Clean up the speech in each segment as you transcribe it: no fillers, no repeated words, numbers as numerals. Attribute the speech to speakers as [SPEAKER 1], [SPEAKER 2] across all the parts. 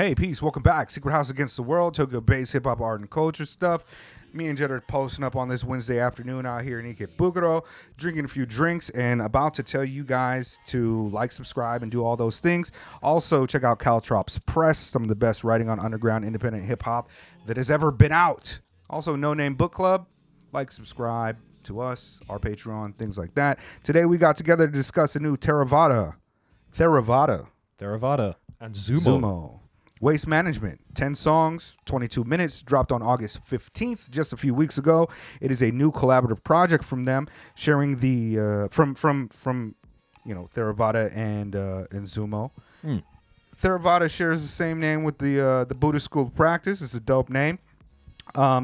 [SPEAKER 1] Hey, peace. Welcome back. Secret House Against the World, Tokyo based hip hop art and culture stuff. Me and Jed are posting up on this Wednesday afternoon out here in Ikebukuro, drinking a few drinks, and about to tell you guys to like, subscribe, and do all those things. Also, check out Caltrops Press, some of the best writing on underground independent hip hop that has ever been out. Also, Noname Book Club. Like, subscribe to us, our Patreon, things like that. Today, we got together to discuss a new Theravada
[SPEAKER 2] and Zoomo.
[SPEAKER 1] Waste Management, 10 songs, 22 minutes, dropped on August 15th, just a few weeks ago. It is a new collaborative project from them, sharing the from Theravada and Zoomo. Theravada shares the same name with the Buddhist school of practice. It's a dope name.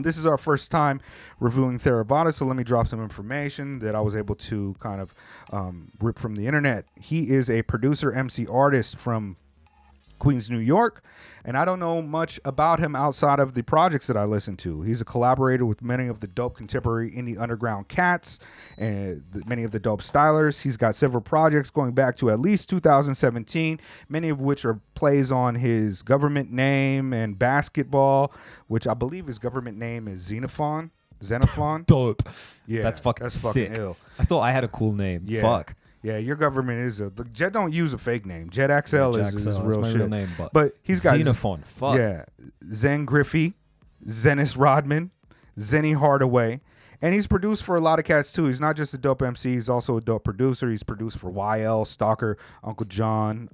[SPEAKER 1] This is our first time reviewing Theravada, so let me drop some information that I was able to kind of rip from the internet. He is a producer, MC, artist from Queens, New York, and I don't know much about him outside of the projects that I listen to. He's a collaborator with many of the dope contemporary indie underground cats and many of the dope stylers. He's got several projects going back to at least 2017, many of which are plays on his government name and basketball, which I believe his government name is Xenophon.
[SPEAKER 2] Dope.
[SPEAKER 1] Yeah,
[SPEAKER 2] that's fucking sick.
[SPEAKER 1] Ill.
[SPEAKER 2] I thought I had a cool name.
[SPEAKER 1] Yeah.
[SPEAKER 2] Fuck.
[SPEAKER 1] Yeah, your government is a... Jet don't use a fake name. Jet XL is real
[SPEAKER 2] my
[SPEAKER 1] shit.
[SPEAKER 2] Real name,
[SPEAKER 1] but he's got...
[SPEAKER 2] Xenophon. Fuck.
[SPEAKER 1] Yeah. Zen Griffey, Zenis Rodman, Zenny Hardaway. And he's produced for a lot of cats, too. He's not just a dope MC. He's also a dope producer. He's produced for YL, Stalker, Uncle John,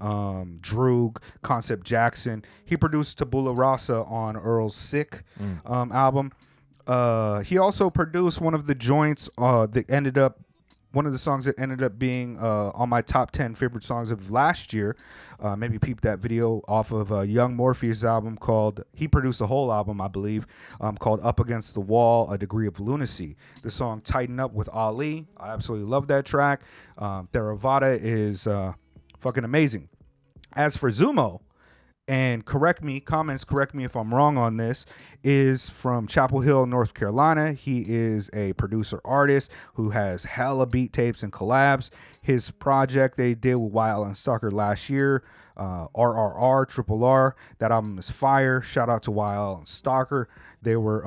[SPEAKER 1] Droog, Concept Jackson. He produced Tabula Rasa on Earl's Sick album. He also produced one of the joints that ended up... One of the songs that ended up being on my top 10 favorite songs of last year. Maybe peep that video off of Young Morpheus' album called, he produced a whole album, I believe, called Up Against the Wall, A Degree of Lunacy. The song Tighten Up with Ali. I absolutely love that track. Theravada is fucking amazing. As for Zoomo, and correct me if I'm wrong on this, is from Chapel Hill, North Carolina. He is a producer artist who has hella beat tapes and collabs. His project they did with YL and Stalker last year, RRR, that album is fire. Shout out to YL and Stalker. They were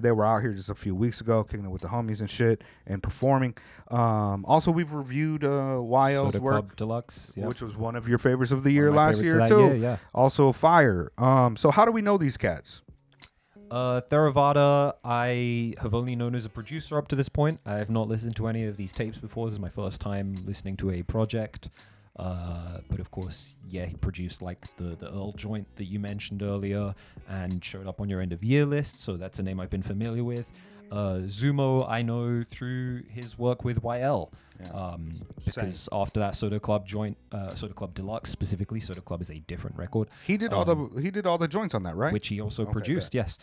[SPEAKER 1] they were out here just a few weeks ago, kicking it with the homies and shit and performing. Also, we've reviewed YL's
[SPEAKER 2] Soda
[SPEAKER 1] work,
[SPEAKER 2] Club Deluxe,
[SPEAKER 1] which was one of your favorites of the year last year
[SPEAKER 2] that
[SPEAKER 1] too.
[SPEAKER 2] Year, yeah.
[SPEAKER 1] Also fire. So how do we know these cats?
[SPEAKER 2] Theravada, I have only known as a producer up to this point. I have not listened to any of these tapes before. This is my first time listening to a project. But of course, yeah, he produced like the Earl joint that you mentioned earlier and showed up on your end of year list, so that's a name I've been familiar with. Zoomo I know through his work with YL, because after that Soda Club joint, Soda Club Deluxe specifically, Soda Club is a different record.
[SPEAKER 1] He did all the joints on that, right?
[SPEAKER 2] Which he also produced, yes.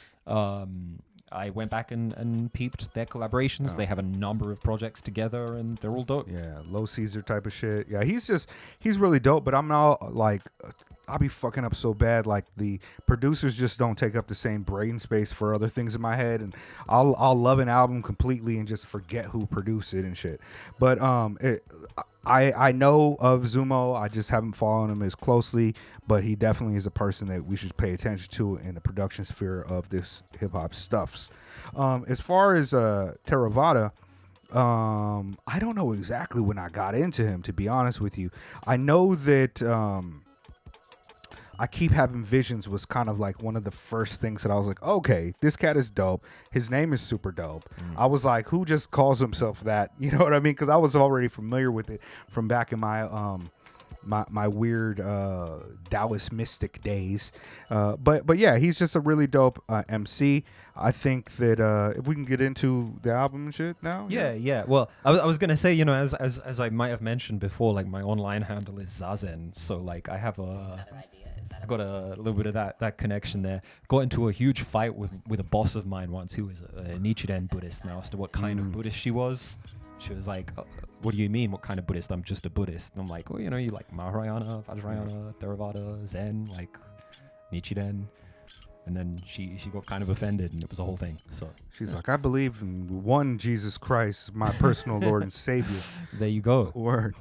[SPEAKER 2] I went back and peeped their collaborations. They have a number of projects together, and they're all dope.
[SPEAKER 1] Yeah, Low Caesar type of shit. Yeah, he's really dope, but I'm not like... I'll be fucking up so bad. Like, the producers just don't take up the same brain space for other things in my head, and I'll love an album completely and just forget who produced it and shit. But I know of Zoomo. I just haven't followed him as closely, but he definitely is a person that we should pay attention to in the production sphere of this hip hop stuffs. As far as Theravada, I don't know exactly when I got into him, to be honest with you. I know that I Keep Having Visions was kind of like one of the first things that I was like, okay, this cat is dope. His name is super dope. I was like, who just calls himself that? You know what I mean? Because I was already familiar with it from back in my my weird Taoist mystic days. But yeah, he's just a really dope MC. I think that if we can get into the album and shit now.
[SPEAKER 2] Yeah. Well, I was gonna say, you know, as I might have mentioned before, like my online handle is Zazen, so like I have I got a little bit of that connection there. Got into a huge fight with a boss of mine once who was a Nichiren Buddhist, and I asked her what kind of Buddhist she was. She was like, what do you mean, what kind of Buddhist? I'm just a Buddhist. And I'm like, well, you know, you like Mahayana, Vajrayana, Theravada, Zen, like Nichiren. And then she got kind of offended, and it was a whole thing. So
[SPEAKER 1] she's like, I believe in one Jesus Christ, my personal Lord and Savior.
[SPEAKER 2] There you go.
[SPEAKER 1] Word.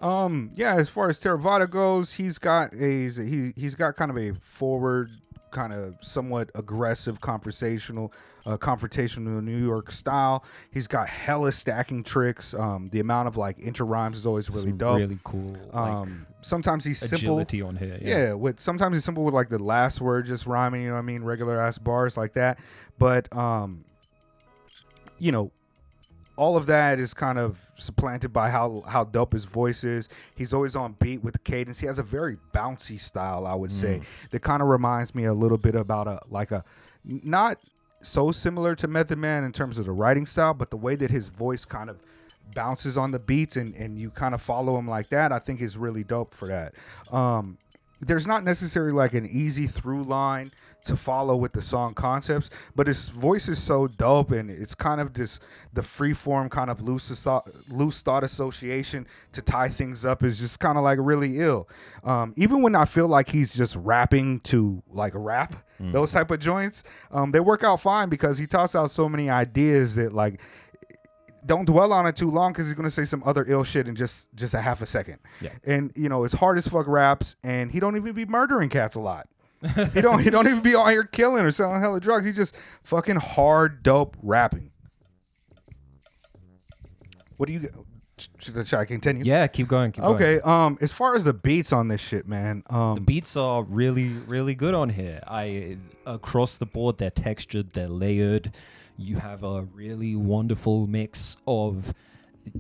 [SPEAKER 1] Yeah, as far as Theravada goes, he's got kind of a forward, kind of somewhat aggressive confrontational New York style. He's got hella stacking tricks. The amount of like inter rhymes is always really
[SPEAKER 2] Some
[SPEAKER 1] dope.
[SPEAKER 2] really cool like
[SPEAKER 1] Sometimes he's simple.
[SPEAKER 2] agility on here.
[SPEAKER 1] Yeah, with sometimes he's simple with like the last word just rhyming, you know what I mean, regular ass bars like that. But you know, all of that is kind of supplanted by how dope his voice is. He's always on beat with the cadence. He has a very bouncy style, I would say, that kind of reminds me a little bit about a not so similar to Method Man in terms of the writing style, but the way that his voice kind of bounces on the beats and you kind of follow him like that, I think is really dope for that. There's not necessarily like an easy through line to follow with the song concepts, but his voice is so dope, and it's kind of just the free form kind of loose thought association to tie things up is just kind of like really ill. Even when I feel like he's just rapping to like rap, those type of joints, they work out fine because he tosses out so many ideas that like don't dwell on it too long because he's gonna say some other ill shit in just a half a second.
[SPEAKER 2] Yeah.
[SPEAKER 1] And you know, it's hard as fuck raps, and he don't even be murdering cats a lot. he don't even be out here killing or selling hella drugs. He's just fucking hard dope rapping. What do you? Should I continue?
[SPEAKER 2] Yeah, keep going.
[SPEAKER 1] Okay. As far as the beats on this shit, man.
[SPEAKER 2] The beats are really, really good on here. Across the board, they're textured, they're layered. You have a really wonderful mix of,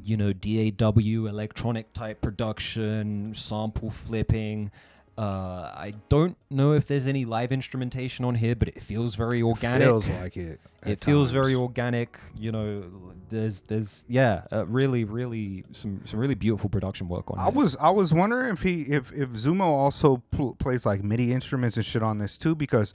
[SPEAKER 2] you know, DAW, electronic type production, sample flipping. I don't know if there's any live instrumentation on here, but it feels very organic.
[SPEAKER 1] Feels like it.
[SPEAKER 2] It feels very organic. You know, there's really some really beautiful production work on it.
[SPEAKER 1] I was wondering if Zoomo also plays like MIDI instruments and shit on this too, because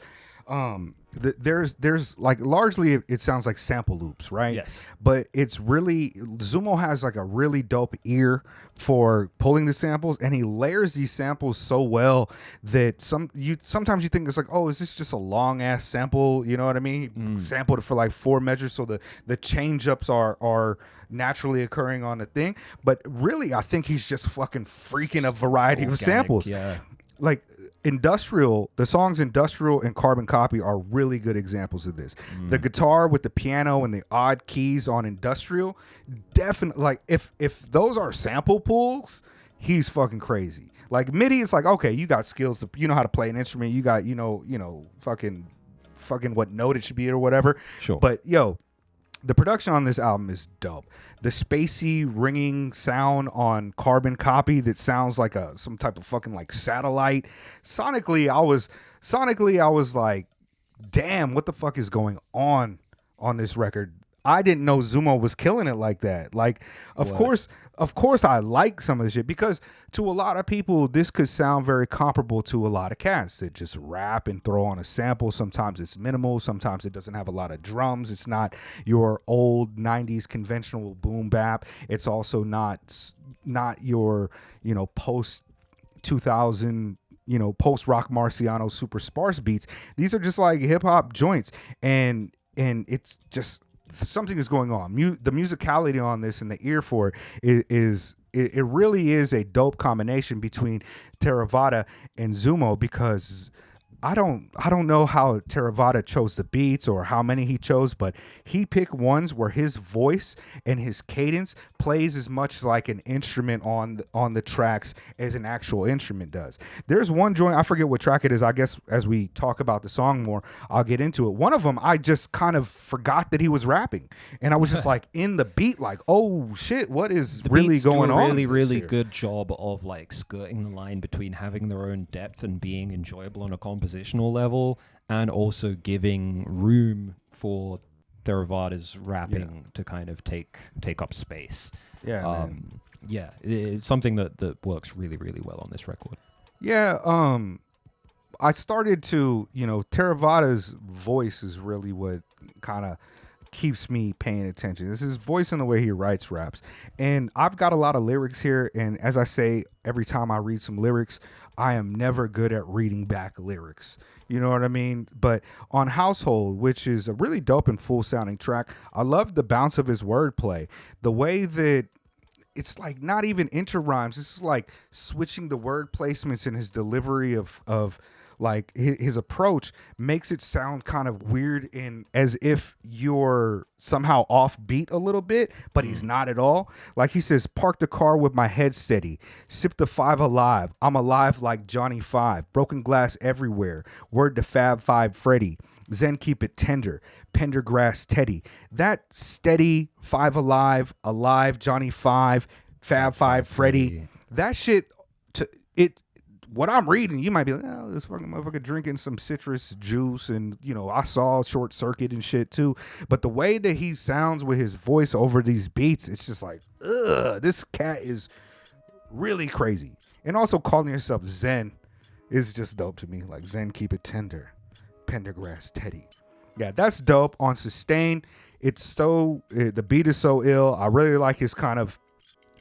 [SPEAKER 1] there's like largely it sounds like sample loops, right?
[SPEAKER 2] Yes.
[SPEAKER 1] But it's really Zoomo has like a really dope ear for pulling the samples, and he layers these samples so well that sometimes you think it's like, oh, is this just a long ass sample? You know what I mean? He sampled it for like 4 measures, so the change ups are naturally occurring on the thing. But really, I think he's just fucking freaking a variety of samples.
[SPEAKER 2] Yeah.
[SPEAKER 1] Like the songs Industrial and Carbon Copy are really good examples of this. The guitar with the piano and the odd keys on Industrial, definitely, like if those are sample pulls, he's fucking crazy. Like MIDI, it's like, okay, you got skills, you know how to play an instrument, you got, you know, fucking what note it should be or whatever.
[SPEAKER 2] Sure.
[SPEAKER 1] But yo, the production on this album is dope. The spacey ringing sound on Carbon Copy that sounds like some type of fucking like satellite. Sonically, I was like, damn, what the fuck is going on this record? I didn't know Zoomo was killing it like that. Like, of course I like some of the shit, because to a lot of people, this could sound very comparable to a lot of cats that just rap and throw on a sample. Sometimes it's minimal. Sometimes it doesn't have a lot of drums. It's not your old 90s conventional boom bap. It's also not your, you know, post 2000, you know, post rock Marciano super sparse beats. These are just like hip hop joints, and it's just something is going on. The musicality on this and the ear for it it really is a dope combination between Theravada and Zoomo, because I don't know how Theravada chose the beats or how many he chose, but he picked ones where his voice and his cadence plays as much like an instrument on the tracks as an actual instrument does. There's one joint, I forget what track it is. I guess as we talk about the song more, I'll get into it. One of them, I just kind of forgot that he was rapping, and I was just like in the beat, like, oh shit, what is
[SPEAKER 2] The
[SPEAKER 1] really
[SPEAKER 2] beats do
[SPEAKER 1] going
[SPEAKER 2] a
[SPEAKER 1] on?
[SPEAKER 2] really
[SPEAKER 1] here?
[SPEAKER 2] good job of like skirting the line between having their own depth and being enjoyable on a compositional level, and also giving room for Theravada's rapping to kind of take up space.
[SPEAKER 1] Yeah, man.
[SPEAKER 2] Yeah, it's something that works really, really well on this record.
[SPEAKER 1] Yeah, I started to, you know, Theravada's voice is really what kind of keeps me paying attention. It's his voice and the way he writes raps. And I've got a lot of lyrics here, and as I say, every time I read some lyrics, I am never good at reading back lyrics. You know what I mean? But on Household, which is a really dope and full sounding track, I love the bounce of his wordplay. The way that it's like not even interrhymes. This is like switching the word placements in his delivery of like his approach makes it sound kind of weird and as if you're somehow off beat a little bit, but he's not at all. Like he says, park the car with my head steady, sip the five alive. I'm alive like Johnny Five, broken glass everywhere. Word to Fab Five Freddy. Zen keep it tender, Pendergrass Teddy. That steady, five alive, Johnny Five, Fab Five Freddy. That shit, what I'm reading, you might be like, oh, this fucking motherfucker drinking some citrus juice, and I saw Short Circuit and shit too. But the way that he sounds with his voice over these beats, it's just like, ugh, this cat is really crazy. And also calling yourself Zen is just dope to me. Like Zen keep it tender. Pendergrass Teddy. Yeah, that's dope. On Sustain, the beat is so ill. I really like his kind of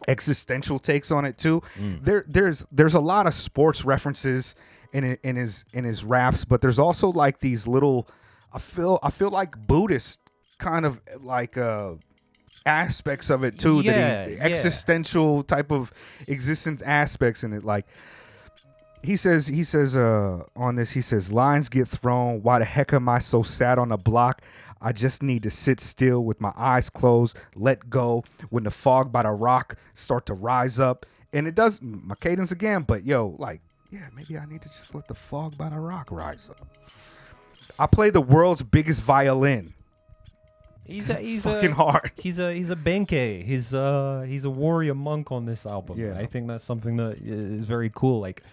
[SPEAKER 1] existential takes on it too. There's a lot of sports references in his raps, but there's also like these little I feel like Buddhist kind of like aspects of it too. Existential type of existence aspects in it. Like he says on this, he says, lines get thrown. Why the heck am I so sad on the block? I just need to sit still with my eyes closed, let go when the fog by the rock start to rise up. And it does my cadence again, but maybe I need to just let the fog by the rock rise up. I play the world's biggest violin. He's fucking hard.
[SPEAKER 2] He's a Benkei. He's a warrior monk on this album.
[SPEAKER 1] Yeah.
[SPEAKER 2] I think that's something that is very cool. Like,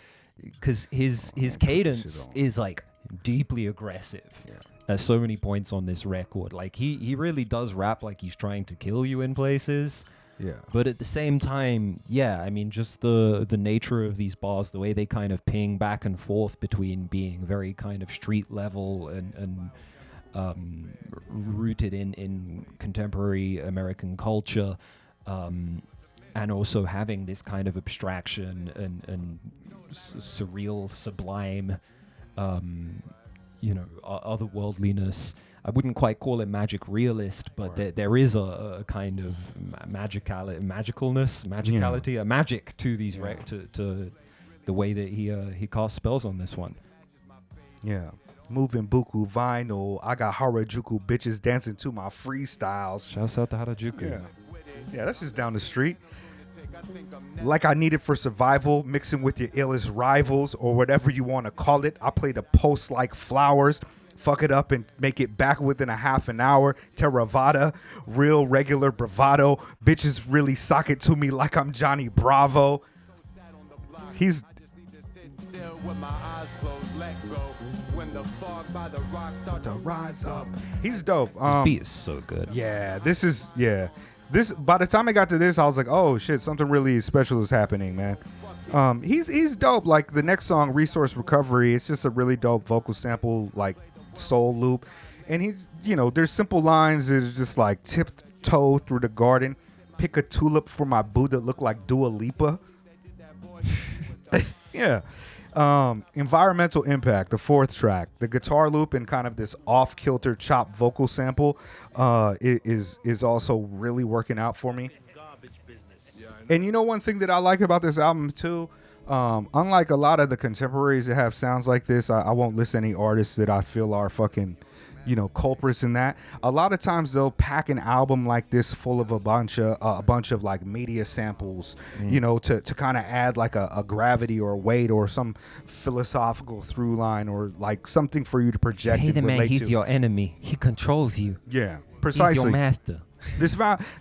[SPEAKER 2] because his cadence is like deeply aggressive. Yeah. There's so many points on this record. Like he really does rap like he's trying to kill you in places.
[SPEAKER 1] Yeah.
[SPEAKER 2] But at the same time, yeah, I mean, just the nature of these bars, the way they kind of ping back and forth between being very kind of street level and rooted in contemporary American culture, and also having this kind of abstraction and surreal, sublime, otherworldliness. I wouldn't quite call it magic realist, but there is a kind of magicality, a magic to these to the way that he casts spells on this one.
[SPEAKER 1] Yeah. Moving buku vinyl. I got Harajuku bitches dancing to my freestyles.
[SPEAKER 2] Shouts out to Harajuku.
[SPEAKER 1] Yeah, that's just down the street. Like I need it for survival, mixing with your illest rivals or whatever you want to call it. I play the post like flowers, fuck it up and make it back within a half an hour. Theravada, real regular bravado. Bitches really sock it to me like I'm Johnny Bravo. He's with my eyes closed, let go. When the fog by the rock start to rise up. He's dope.
[SPEAKER 2] This beat is so good.
[SPEAKER 1] Yeah, this by the time I got to this, I was like, oh shit, something really special is happening, man. He's dope. Like the next song, Resource Recovery, it's just a really dope vocal sample, like soul loop. And he's, there's simple lines that are just like tiptoe through the garden, pick a tulip for my boo that look like Dua Lipa. Yeah. Environmental Impact, the fourth track, the guitar loop and kind of this off-kilter chop vocal sample is also really working out for me. And one thing that I like about this album too, unlike a lot of the contemporaries that have sounds like this, I won't list any artists that I feel are fucking culprits in that. A lot of times they'll pack an album like this full of a bunch of like media samples, to kind of add like a gravity or a weight or some philosophical through line or like something for you to project.
[SPEAKER 2] Hey, the man, he's your enemy. He controls you.
[SPEAKER 1] Yeah, precisely.
[SPEAKER 2] He's your master.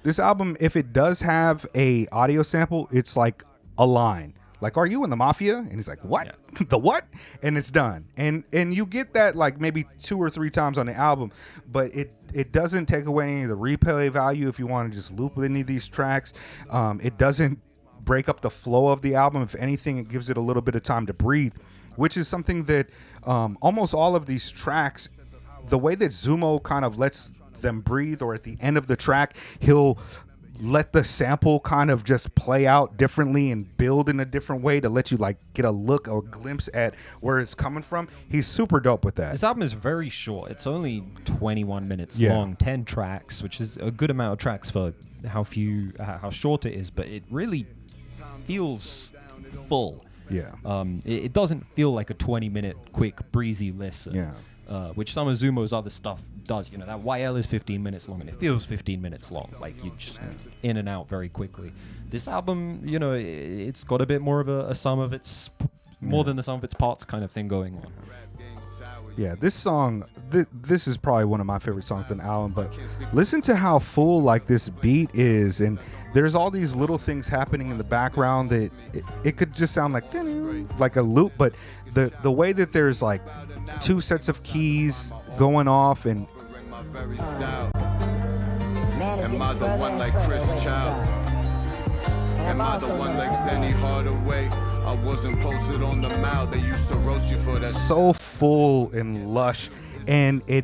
[SPEAKER 1] This album, if it does have a audio sample, it's like a line. Like, are you in the mafia? And he's like, what? Yeah. The what? And it's done. And you get that like maybe 2 or 3 times on the album, but it doesn't take away any of the replay value if you want to just loop any of these tracks. It doesn't break up the flow of the album. If anything, it gives it a little bit of time to breathe, which is something that almost all of these tracks, the way that Zoomo kind of lets them breathe, or at the end of the track, he'll let the sample kind of just play out differently and build in a different way to let you like get a look or glimpse at where it's coming from. He's super dope with that.
[SPEAKER 2] This album is very short. It's only 21 minutes long, 10 tracks, which is a good amount of tracks for how short it is, but it really feels full.
[SPEAKER 1] Yeah.
[SPEAKER 2] It doesn't feel like a 20-minute quick breezy listen.
[SPEAKER 1] Yeah.
[SPEAKER 2] Which some of Zoomo's other stuff does. You know, that YL is 15 minutes long, and it feels 15 minutes long. Like, you just in and out very quickly. This album, you know, it's got a bit more of a sum of its, more than the sum of its parts kind of thing going on.
[SPEAKER 1] Yeah, this song, this is probably one of my favorite songs on the album, but listen to how full, like, this beat is, and there's all these little things happening in the background that it could just sound like a loop, but the way that there's, like, 2 sets of keys going off, and
[SPEAKER 3] am I the one like Chris Childs? Am I the one like Zenny Hardaway? I wasn't posted on the mouth. They used to roast you for that.
[SPEAKER 1] So full and lush, and it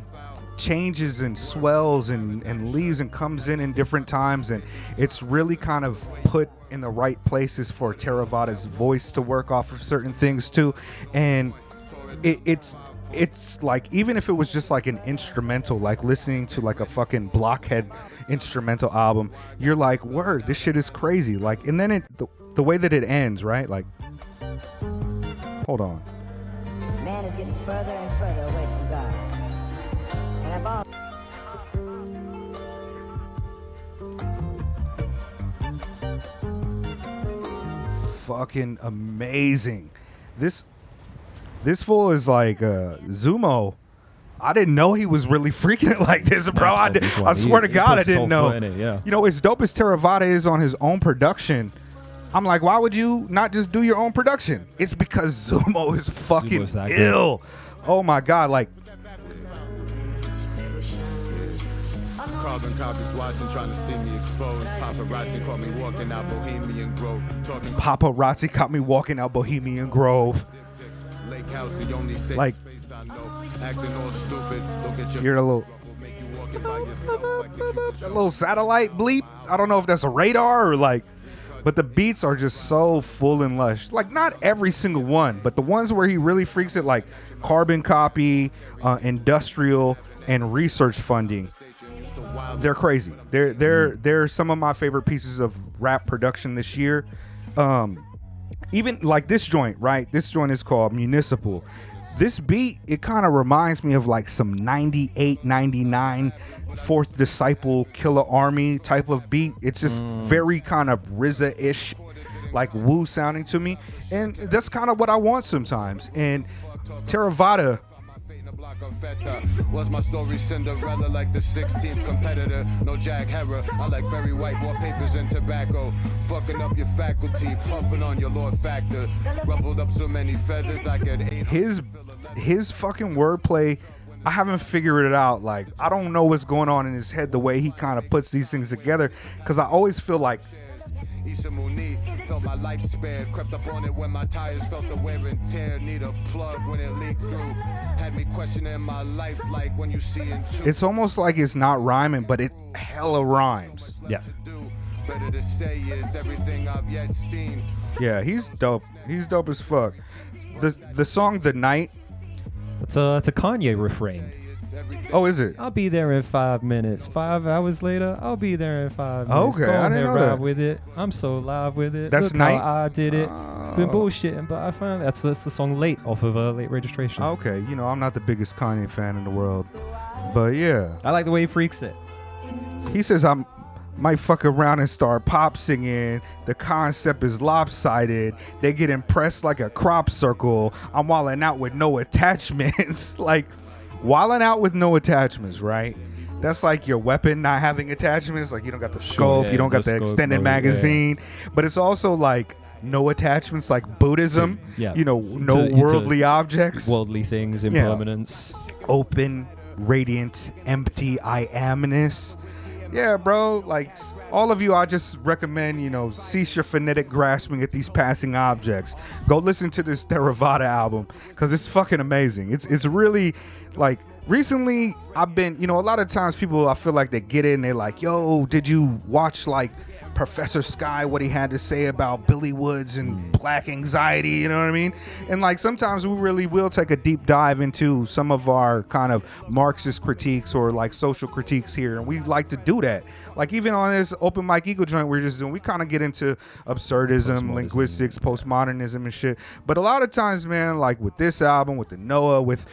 [SPEAKER 1] changes and swells and leaves and comes in different times, and it's really kind of put in the right places for Theravada's voice to work off of certain things too. And it's like, even if it was just like an instrumental, like listening to like a fucking Blockhead instrumental album, you're like, word, this shit is crazy. Like, and then the way that it ends, right? Like, hold on.
[SPEAKER 4] Man is getting further and further away from God. And I've all
[SPEAKER 1] Fucking amazing. This fool is like Zoomo. I didn't know he was really freaking it like this, bro. I swear to God, I didn't know. You know, as dope as Theravada is on his own production, I'm like, why would you not just do your own production? It's because Zoomo is fucking ill. Oh my God, like.
[SPEAKER 3] Carbon copies watching, trying to see me exposed. Paparazzi caught me walking out Bohemian Grove.
[SPEAKER 1] Paparazzi caught me walking out Bohemian Grove.
[SPEAKER 3] Lake House, the only safe
[SPEAKER 1] like,
[SPEAKER 3] space I know. Acting all stupid. Look at your
[SPEAKER 1] you're a little.
[SPEAKER 3] make you walking by yourself like
[SPEAKER 1] A little satellite bleep. I don't know if that's a radar or like, but the beats are just so full and lush. Like, not every single one, but the ones where he really freaks it, like Carbon Copy, Industrial, and Research Funding. They're crazy. They're some of my favorite pieces of rap production this year. Even like this joint, right? This joint is called Municipal. This beat, it kind of reminds me of like some 98, 99 Fourth Disciple Killer Army type of beat. It's just very kind of RZA-ish, like Wu sounding to me. And that's kind of what I want sometimes. And Theravada
[SPEAKER 3] was my story Cinderella, like the 16th competitor. No Jack Herrer. I like Barry White, wallpapers and tobacco. Fucking up your faculty, puffing on your Lord Factor. Ruffled up so many feathers I could eat.
[SPEAKER 1] His fucking wordplay, I haven't figured it out. Like, I don't know what's going on in his head, the way he kind of puts these things together, because I always feel like
[SPEAKER 3] felt my lifespan, crept up on it when my tires felt the wear and tear. Need a plug when it leaked through. Had me questioning my life, like when you see it.
[SPEAKER 1] It's almost like it's not rhyming, but it hella rhymes.
[SPEAKER 2] Yeah.
[SPEAKER 3] Better to say is everything I've yet seen.
[SPEAKER 1] Yeah, he's dope. He's dope as fuck. The song The Night.
[SPEAKER 2] It's a Kanye refrain.
[SPEAKER 1] Oh, is it?
[SPEAKER 2] I'll be there in 5 minutes. 5 hours later, I'll be there in 5 minutes.
[SPEAKER 1] Okay, I didn't know
[SPEAKER 2] ride
[SPEAKER 1] that.
[SPEAKER 2] with it. I'm so live with it.
[SPEAKER 1] That's
[SPEAKER 2] Look
[SPEAKER 1] Night?
[SPEAKER 2] how I did it. Been bullshitting, but I found that's the song Late off of Late Registration.
[SPEAKER 1] Okay, you know, I'm not the biggest Kanye fan in the world, but yeah.
[SPEAKER 2] I like the way he freaks it.
[SPEAKER 1] He says I might fuck around and start pop singing. The concept is lopsided. They get impressed like a crop circle. I'm wilding out with no attachments. Like, wilding out with no attachments, right? That's like your weapon not having attachments. Like, you don't got the scope, you don't got the extended magazine. But it's also like no attachments, like Buddhism.
[SPEAKER 2] Yeah.
[SPEAKER 1] You know, no worldly objects.
[SPEAKER 2] Worldly things, impermanence.
[SPEAKER 1] Open, radiant, empty I amness. Yeah, bro. Like, all of you, I just recommend, you know, cease your phonetic grasping at these passing objects. Go listen to this Theravada album, because it's fucking amazing. It's really, like, recently I've been, you know, a lot of times people, I feel like they get in, they're like, yo, did you watch, like, Professor Sky, what he had to say about Billy Woods and black anxiety, you know what I mean? And like sometimes we really will take a deep dive into some of our kind of Marxist critiques or like social critiques here, and we like to do that. Like even on this open mic eagle joint we're just doing, we kind of get into absurdism, linguistics, postmodernism and shit. But a lot of times, man, like with this album, with the Noah, with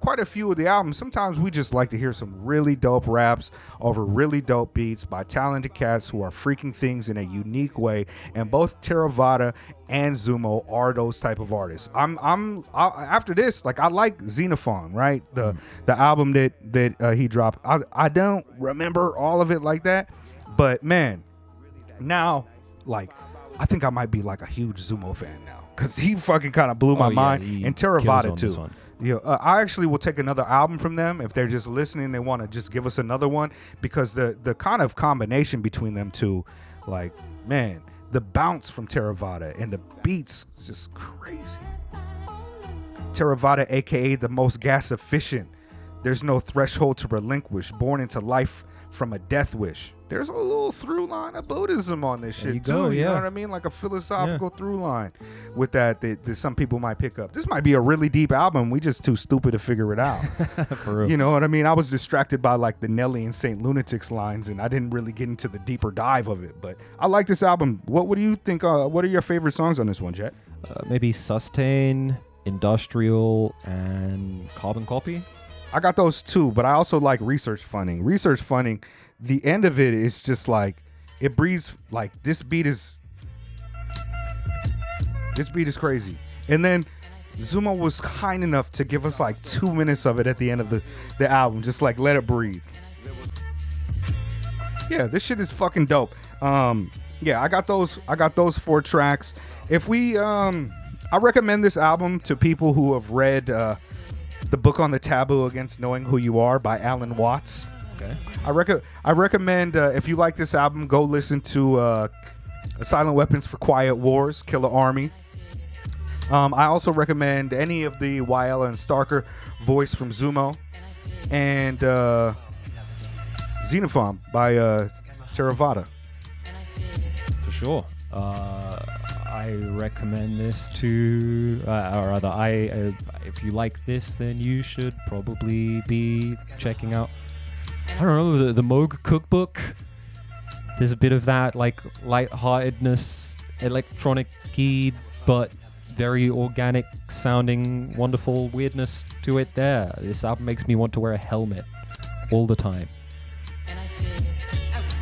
[SPEAKER 1] quite a few of the albums, sometimes we just like to hear some really dope raps over really dope beats by talented cats who are freaking things in a unique way. And both Theravada and Zoomo are those type of artists. After this, like I like Xenophon, right? The album that he dropped. I don't remember all of it like that, but man, now like I think I might be like a huge Zoomo fan now because he fucking kind of blew my mind. And Theravada too. Yeah, I actually will take another album from them if they're just listening. They want to just give us another one because the kind of combination between them two, like man, the bounce from Theravada and the beats is just crazy. Theravada, aka the most gas efficient. There's no threshold to relinquish. Born into life from a death wish. There's a little through line of Buddhism on this shit too. You know what I mean? Like a philosophical through line with that some people might pick up. This might be a really deep album. We just too stupid to figure it out.
[SPEAKER 2] For real.
[SPEAKER 1] You know what I mean? I was distracted by like the Nelly and Saint Lunatics lines, and I didn't really get into the deeper dive of it. But I like this album. What do you think? What are your favorite songs on this one, Jet?
[SPEAKER 2] Maybe Sustain, Industrial, and Carbon Copy.
[SPEAKER 1] I got those too, but I also like Research Funding. Research Funding, the end of it is just like, it breathes like this beat is crazy. And then Zoomo was kind enough to give us like 2 minutes of it at the end of the album, just like let it breathe. Yeah, this shit is fucking dope. Yeah, I got those 4 tracks. If we I recommend this album to people who have read The Book on the Taboo Against Knowing Who You Are by Alan Watts.
[SPEAKER 2] Okay.
[SPEAKER 1] I recommend if you like this album, go listen to Silent Weapons for Quiet Wars, Killer Army. I also recommend any of the Wyella and Starker voice from Zoomo, and Xenophon by Theravada.
[SPEAKER 2] For sure. I recommend this to, or rather, if you like this, then you should probably be checking out, I don't know, the Moog Cookbook. There's a bit of that, like, lightheartedness, electronic-y, but very organic sounding, wonderful weirdness to it there. This album makes me want to wear a helmet all the time.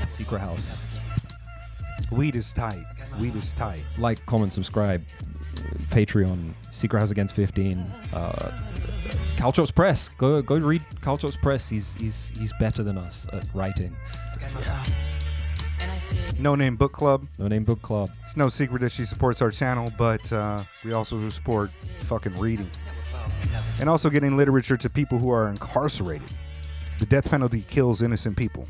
[SPEAKER 2] Secret House.
[SPEAKER 1] Weed is tight. Weed is tight.
[SPEAKER 2] Like, comment, subscribe. Patreon. Secret House Against 15. Caltrops Press. Go read Caltrops Press. He's better than us at writing.
[SPEAKER 1] Noname Book Club.
[SPEAKER 2] Noname Book Club.
[SPEAKER 1] It's no secret that she supports our channel, but we also support fucking reading. And also getting literature to people who are incarcerated. The death penalty kills innocent people.